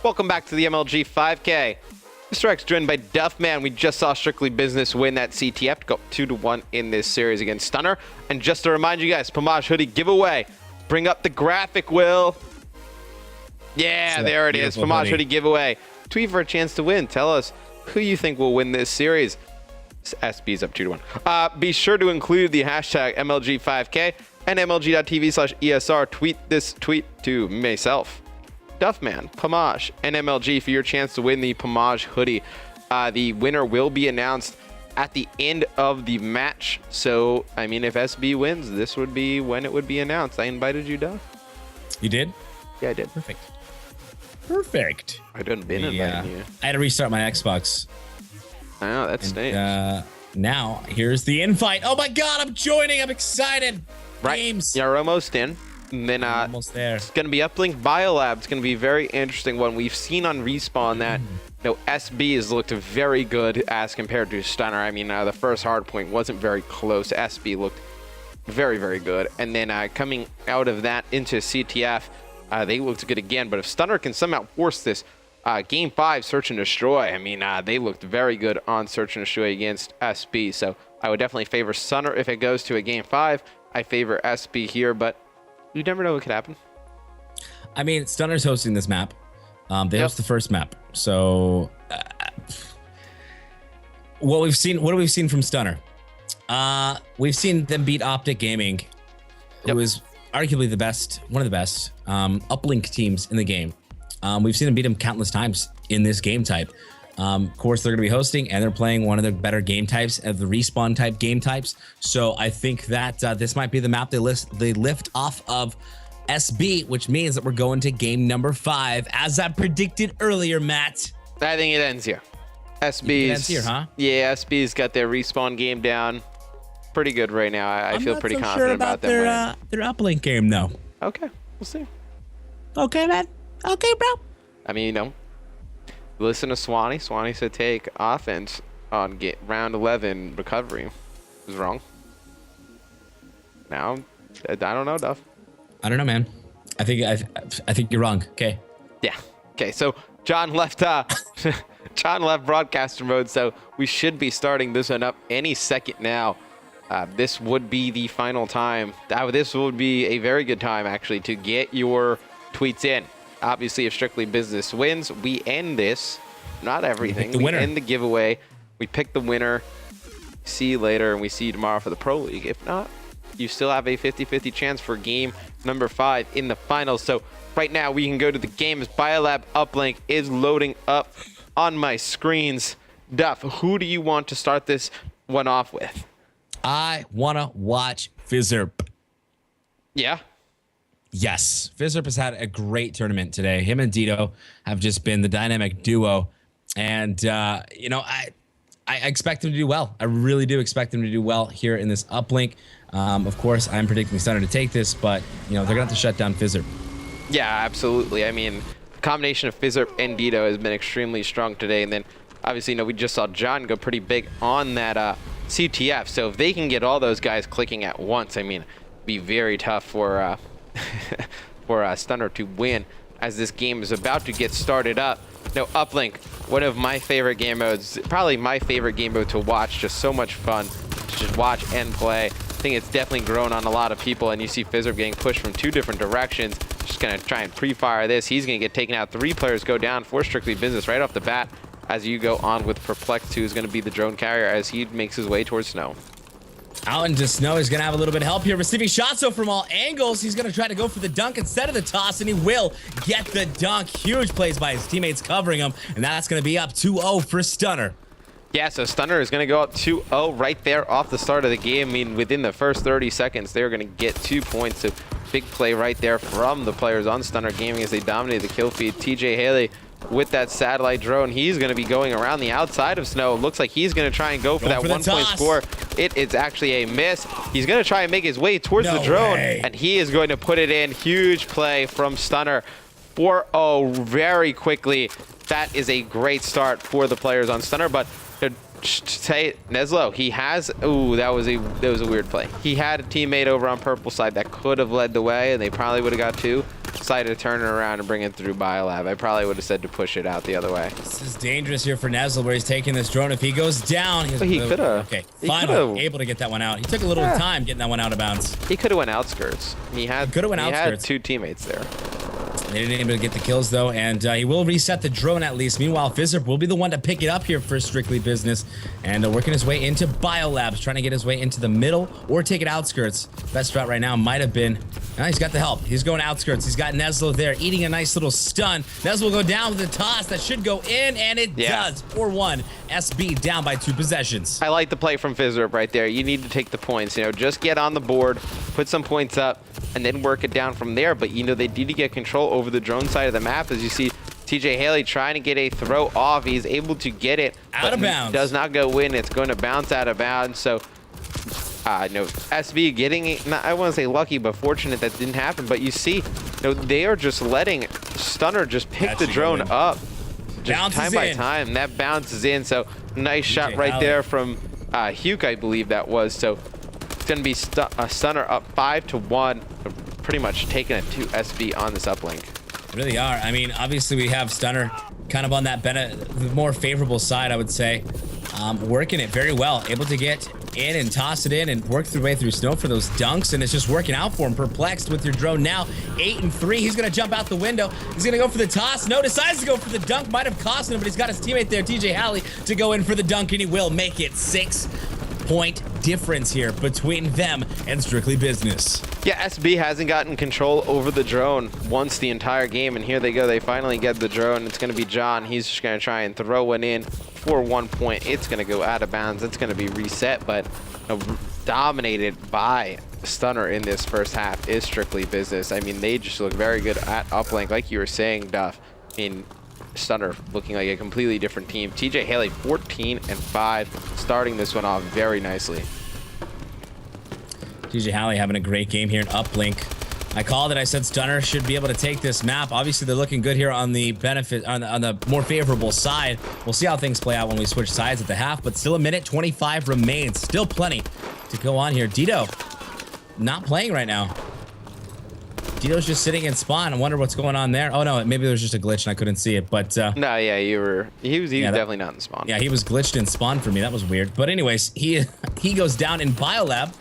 Welcome back to the MLG 5K. Mr. X joined by Duffman. We just saw Strictly Business win that CTF to go 2-1 in this series against Stunner. And just to remind you guys, Pomage hoodie giveaway. Bring up the graphic, Will. Yeah, there it is. Pomage hoodie giveaway. Tweet for a chance to win. Tell us who you think will win this series. SB's up 2-1. Be sure to include the hashtag MLG5K and MLG.tv/ESR. Tweet this tweet to myself, Duffman, Pomage, and MLG for your chance to win the Pomage hoodie. The winner will be announced at the end of the match. So, I mean, if SB wins, this would be when it would be announced. I invited you, Duff. You did? Yeah, I did. Perfect. I didn't been inviting you. I had to restart my Xbox. I know, that stinks. Now, here's the invite. Oh my god, I'm joining. I'm excited. Right. Games. You're almost in. And then almost there. It's going to be Uplink Biolab. It's going to be a very interesting one. We've seen on Respawn that SB has looked very good as compared to Stunner. I mean, the first hard point wasn't very close. SB looked very, very good. And then coming out of that into CTF, they looked good again. But if Stunner can somehow force this Game 5 Search and Destroy, I mean, they looked very good on Search and Destroy against SB. So I would definitely favor Stunner if it goes to a Game 5. I favor SB here, but you never know what could happen. I mean, Stunner's hosting this map. They host the first map. So what have we seen from Stunner? We've seen them beat Optic Gaming, who is arguably the best, one of the best uplink teams in the game. We've seen them beat them countless times in this game type. Of course, they're going to be hosting, and they're playing one of the better game types of the Respawn type game types. So I think that this might be the map they lift off of SB, which means that we're going to game number 5, as I predicted earlier, Matt. I think it ends here. SB's, it ends here, huh? Yeah, SB's got their Respawn game down pretty good right now. I feel pretty confident about them winning. Their uplink game, though. Okay, we'll see. Okay, man. Okay, bro. I mean, you know, listen to Swanee. Swanee said take offense on round 11 recovery. Was wrong. Now, I don't know, Duff. I don't know, man. I think you're wrong. Okay. Yeah. Okay. So John left. John left broadcaster mode. So we should be starting this one up any second now. This would be the final time. This would be a very good time actually to get your tweets in. Obviously, if Strictly Business wins, we end this. Not everything. We end the giveaway. We pick the winner. See you later, and we see you tomorrow for the Pro League. If not, you still have a 50-50 chance for game number 5 in the finals. So right now, we can go to the game as Biolab Uplink is loading up on my screens. Duff, who do you want to start this one off with? I want to watch Fizzerp. Yeah? Yes, Fizzerp has had a great tournament today. Him and Dito have just been the dynamic duo, and you know, I expect him to do well. I really do expect him to do well here in this uplink. Of course, I'm predicting Stunner to take this, but you know, they're gonna have to shut down Fizzerp. Yeah, absolutely. I mean, the combination of Fizzerp and Dito has been extremely strong today, and then obviously, you know, we just saw John go pretty big on that CTF. So if they can get all those guys clicking at once, I mean, it'd be very tough for Stunner to win as this game is about to get started up. Now, Uplink, one of my favorite game modes, probably my favorite game mode to watch. Just so much fun to just watch and play. I think it's definitely grown on a lot of people, and you see Fizzerp getting pushed from 2 different directions. Just gonna try and pre-fire this. He's gonna get taken out. 3 players go down for Strictly Business right off the bat as you go on with Perplex, who's gonna be the drone carrier as he makes his way towards Snow. Out into Snow is going to have a little bit of help here. Receiving shots so from all angles. He's going to try to go for the dunk instead of the toss, and he will get the dunk. Huge plays by his teammates covering him, and that's going to be up 2-0 for Stunner. Yeah, so Stunner is going to go up 2-0 right there off the start of the game. I mean, within the first 30 seconds, they're going to get 2 points. So big play right there from the players on Stunner Gaming as they dominate the kill feed. TJ Haley with that satellite drone. He's going to be going around the outside of Snow. Looks like he's going to try and go for that 1-point score. It is actually a miss. He's going to try and make his way towards the drone, and he is going to put it in. Huge play from Stunner. 4-0 very quickly. That is a great start for the players on Stunner, but to say Neslo, he has, ooh, that was a weird play. He had a teammate over on purple side that could have led the way, and they probably would have got 2. decided to turn it around and bring it through Biolab. I probably would have said to push it out the other way. This is dangerous here for Nezle, where he's taking this drone. If he goes down, But he could have. Okay, finally able to get that one out. He took a little time getting that one out of bounds. He could have went outskirts. He had 2 teammates there. They didn't able to get the kills though, and he will reset the drone at least. Meanwhile, Fizzerp will be the one to pick it up here for Strictly Business, and working his way into Biolabs, trying to get his way into the middle or take it outskirts. Best route right now might have been. He's got the help. He's going outskirts. He's got Nezle there, eating a nice little stun. Nezle will go down with a toss that should go in, and it does. 4-1. SB down by 2 possessions. I like the play from Fizzerp right there. You need to take the points. You know, just get on the board, put some points up, and then work it down from there. But, you know, they need to get control over the drone side of the map. As you see, TJ Haley trying to get a throw off. He's able to get it. Out of bounds. Does not go in. It's going to bounce out of bounds. So, no, SB getting it, I want to say lucky, but fortunate that didn't happen. But you see, they are just letting Stunner just pick the drone up. Just time by time. That bounces in. So, nice shot right there from Hugh, I believe that was. So, it's going to be Stunner up 5-1. Pretty much taking it to SB on this uplink. Really are. I mean, obviously we have Stunner kind of on that the more favorable side, I would say. Working it very well. Able to get in and toss it in and work their way through snow for those dunks, and it's just working out for him. Perplexed with your drone now. 8-3. He's going to jump out the window. He's going to go for the toss. No, decides to go for the dunk. Might have cost him, but he's got his teammate there, TJ Haley, to go in for the dunk, and he will make it. 6-point difference here between them and Strictly Business. Yeah, SB hasn't gotten control over the drone once the entire game, and here they go. They finally get the drone. It's going to be John. He's just going to try and throw it in for 1 point. It's going to go out of bounds. It's going to be reset, but dominated by Stunner in this first half is Strictly Business. I mean, they just look very good at uplink, like you were saying, Duff. I mean, Stunner looking like a completely different team. TJ Haley 14-5, starting this one off very nicely. TJ Haley having a great game here in uplink. I called it. I said Stunner should be able to take this map. Obviously, they're looking good here on the on the more favorable side. We'll see how things play out when we switch sides at the half, but still a minute 25 remains. Still plenty to go on here. Dito not playing right now. Dito's just sitting in spawn. I wonder what's going on there. Oh no, maybe there was just a glitch and I couldn't see it. But no, yeah, he was definitely not in spawn. Yeah, he was glitched in spawn for me. That was weird. But anyways, he goes down in Biolab.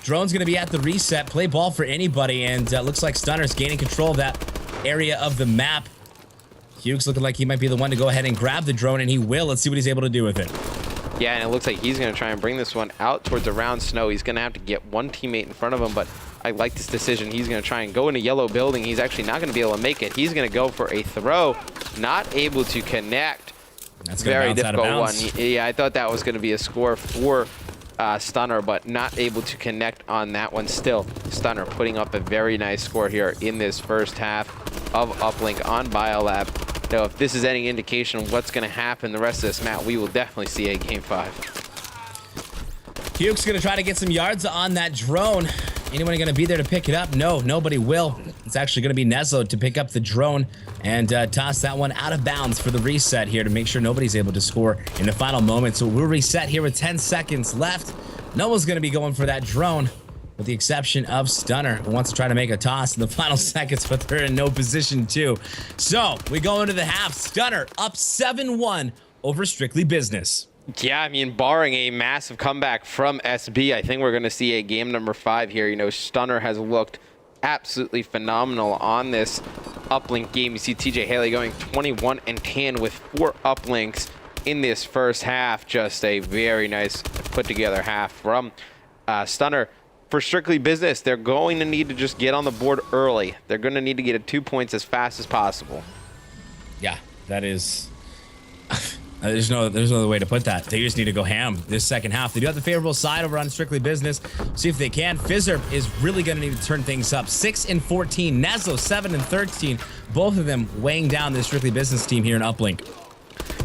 Drone's going to be at the reset. Play ball for anybody, and looks like Stunner's gaining control of that area of the map. Hughes looking like he might be the one to go ahead and grab the drone, and he will. Let's see what he's able to do with it. Yeah, and it looks like he's going to try and bring this one out towards around snow. He's going to have to get one teammate in front of him, but I like this decision. He's going to try and go into yellow building. He's actually not going to be able to make it. He's going to go for a throw, not able to connect. That's very difficult one. Yeah, I thought that was going to be a score for Stunner, but not able to connect on that one. Still, Stunner putting up a very nice score here in this first half of uplink on Biolab. Now, if this is any indication of what's going to happen the rest of this map, we will definitely see a game 5. Hughes going to try to get some yards on that drone. Anyone going to be there to pick it up? No, nobody will. It's actually going to be Nezlo to pick up the drone and toss that one out of bounds for the reset here to make sure nobody's able to score in the final moment. So we'll reset here with 10 seconds left. No one's going to be going for that drone, with the exception of Stunner, who wants to try to make a toss in the final seconds, but they're in no position to. So we go into the half. Stunner up 7-1 over Strictly Business. Yeah, I mean, barring a massive comeback from SB, I think we're going to see a game number 5 here. You know, Stunner has looked absolutely phenomenal on this uplink game. You see TJ Haley going 21-10 with 4 uplinks in this first half. Just a very nice put-together half from Stunner. For Strictly Business, they're going to need to just get on the board early. They're going to need to get it 2 points as fast as possible. Yeah, that is... There's no other way to put that. They just need to go ham this second half. They do have the favorable side over on Strictly Business. See if they can. Fizzerp is really going to need to turn things up. 6-14. Nezlo 7-13. Both of them weighing down this Strictly Business team here in uplink.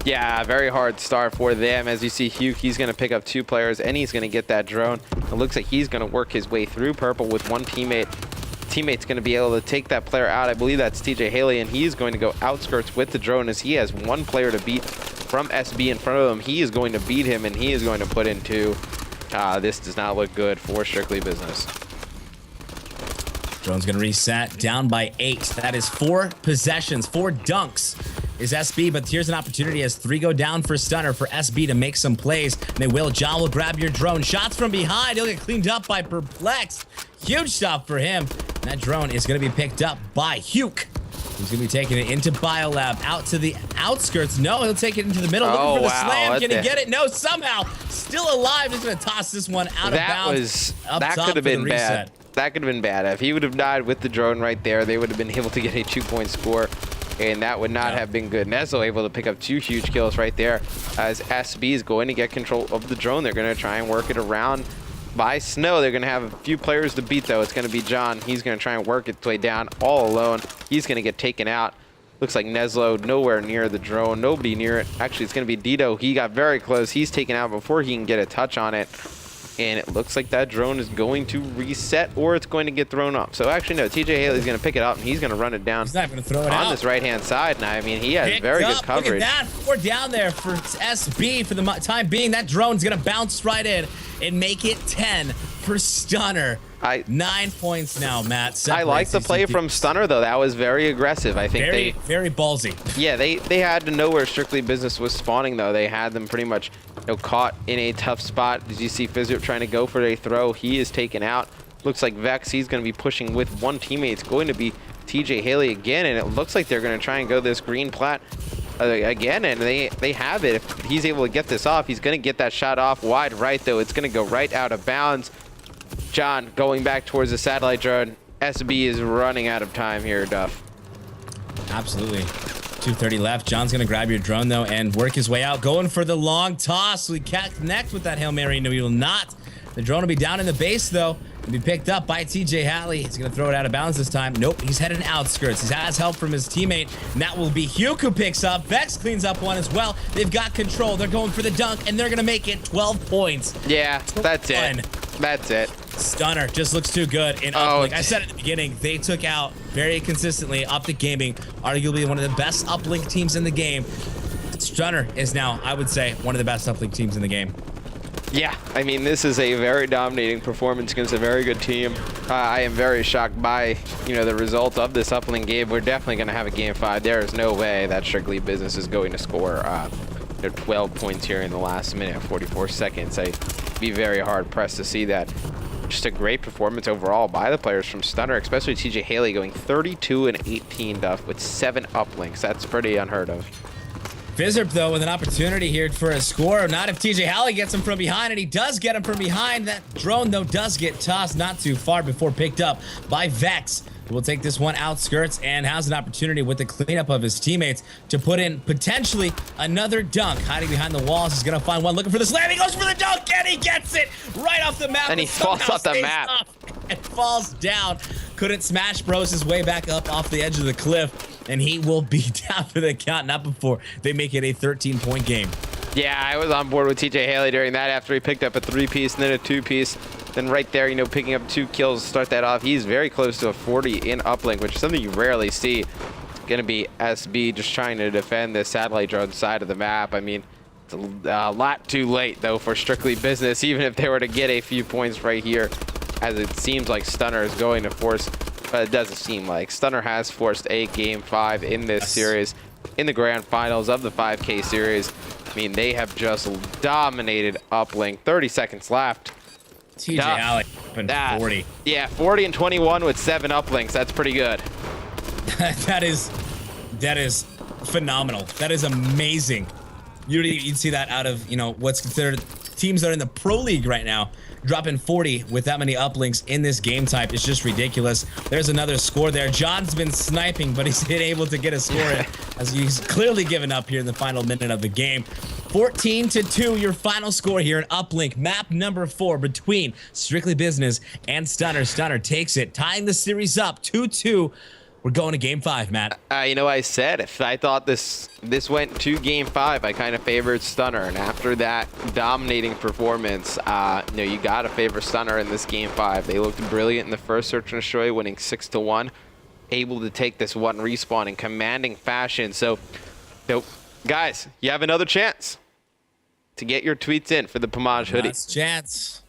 Yeah, very hard start for them. As you see, Hugh, he's going to pick up 2 players, and he's going to get that drone. It looks like he's going to work his way through purple with one teammate. Teammate's going to be able to take that player out. I believe that's TJ Haley, and he's going to go outskirts with the drone as he has one player to beat from SB in front of him. He is going to beat him, and he is going to put in 2. This does not look good for Strictly Business. Drone's going to reset, down by 8. That is 4 possessions, 4 dunks is SB, but here's an opportunity as 3 go down for Stunner for SB to make some plays, and they will. John will grab your drone. Shots from behind. He'll get cleaned up by Perplexed. Huge stop for him. And that drone is going to be picked up by Huke, who's going to be taking it into Biolab, out to the outskirts. No, he'll take it into the middle. Looking for the slam. Can he get it? No, somehow. Still alive. He's going to toss this one out of bounds. That could have been bad. That could have been bad. If he would have died with the drone right there, they would have been able to get a 2-point score, and that would not have been good. Nezo able to pick up 2 huge kills right there as SB is going to get control of the drone. They're going to try and work it around by Snow. They're going to have a few players to beat, though. It's going to be John. He's going to try and work its way down all alone. He's going to get taken out. Looks like Neslo nowhere near the drone. Nobody near it. Actually, it's going to be Dito. He got very close. He's taken out before he can get a touch on it. And it looks like that drone is going to reset, or it's going to get thrown off. So actually, no, TJ Haley's going to pick it up, and he's going to run it down. He's not going to throw it out on this right-hand side. And I mean, he has very good coverage. Look at that. 4 down there for SB for the time being. That drone's going to bounce right in and make it 10 for Stunner. 9 points now, Matt. I like the play from Stunner, though. That was very aggressive. I think very ballsy. Yeah, they had to know where Strictly Business was spawning, though. They had them pretty much caught in a tough spot. As you see Fizzard trying to go for a throw, he is taken out. Looks like Vex, he's going to be pushing with one teammate. It's going to be TJ Haley again, and it looks like they're going to try and go this green plat again, and they have it. If he's able to get this off, he's going to get that shot off wide right, though. It's going to go right out of bounds. John going back towards the satellite drone. SB is running out of time here, Duff. Absolutely. 2:30 left. John's going to grab your drone, though, and work his way out. Going for the long toss. We can't connect with that Hail Mary. No, he will not. The drone will be down in the base, though, and be picked up by TJ Halley. He's going to throw it out of bounds this time. Nope, he's heading outskirts. He has help from his teammate, and that will be Huke who picks up. Vex cleans up one as well. They've got control. They're going for the dunk, and they're going to make it 12 points. Yeah, that's it. That's it. Stunner just looks too good in uplink. I said at the beginning, they took out very consistently Optic Gaming, arguably one of the best uplink teams in the game. Stunner is now, I would say, one of the best uplink teams in the game. Yeah, I mean, this is a very dominating performance against a very good team. I am very shocked by, the result of this uplink game. We're definitely going to have a game 5. There is no way that Strictly Business is going to score 12 points here in the last minute, 44 seconds. I'd be very hard pressed to see that. Just a great performance overall by the players from Stunner, especially TJ Haley going 32 and 18, Duff, with 7 uplinks. That's pretty unheard of. Fizzerp, though, with an opportunity here for a score. Not if TJ Halley gets him from behind, and he does get him from behind. That drone, though, does get tossed not too far before picked up by Vex, who will take this one outskirts and has an opportunity with the cleanup of his teammates to put in potentially another dunk. Hiding behind the walls, he's going to find one, looking for the slam. He goes for the dunk, and he gets it right off the map. And he falls off the map. And falls down. Couldn't smash bros his way back up off the edge of the cliff. And he will be down for the count, not before they make it a 13-point game. Yeah, I was on board with TJ Haley during that after he picked up a 3-piece and then a 2-piece. Then right there, picking up 2 kills to start that off. He's very close to a 40 in uplink, which is something you rarely see. It's going to be SB just trying to defend the satellite drone side of the map. I mean, it's a lot too late, though, for Strictly Business, even if they were to get a few points right here, as it seems like Stunner is going to force. It doesn't seem like. Stunner has forced a game 5 in this series, in the grand finals of the 5K series. I mean, they have just dominated uplink. 30 seconds left. TJ Halley, 40. Yeah, 40 and 21 with 7 uplinks. That's pretty good. that is phenomenal. That is amazing. You'd see that out of, what's considered teams that are in the pro league right now. Dropping 40 with that many uplinks in this game type is just ridiculous. There's another score there. John's been sniping, but he's been able to get a score in, as he's clearly given up here in the final minute of the game. 14-2, your final score here in uplink. Map number 4 between Strictly Business and Stunner. Stunner takes it, tying the series up 2-2. We're going to game 5, Matt. I said if I thought this went to game 5, I kind of favored Stunner. And after that dominating performance, you got to favor Stunner in this game 5. They looked brilliant in the first search and destroy, winning 6-1, able to take this one respawn in commanding fashion. So, guys, you have another chance to get your tweets in for the Pomage hoodie. Last chance.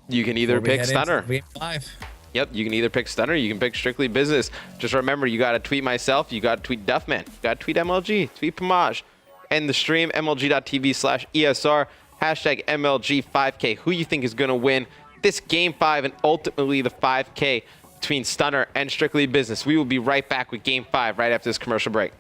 You can either pick Stunner. Game 5. Yep, you can either pick Stunner, you can pick Strictly Business. Just remember, you got to tweet myself, you got to tweet Duffman, you got to tweet MLG, tweet Pomage. End the stream, mlg.tv/ESR, hashtag MLG5K. Who you think is going to win this Game 5 and ultimately the 5K between Stunner and Strictly Business. We will be right back with Game 5 right after this commercial break.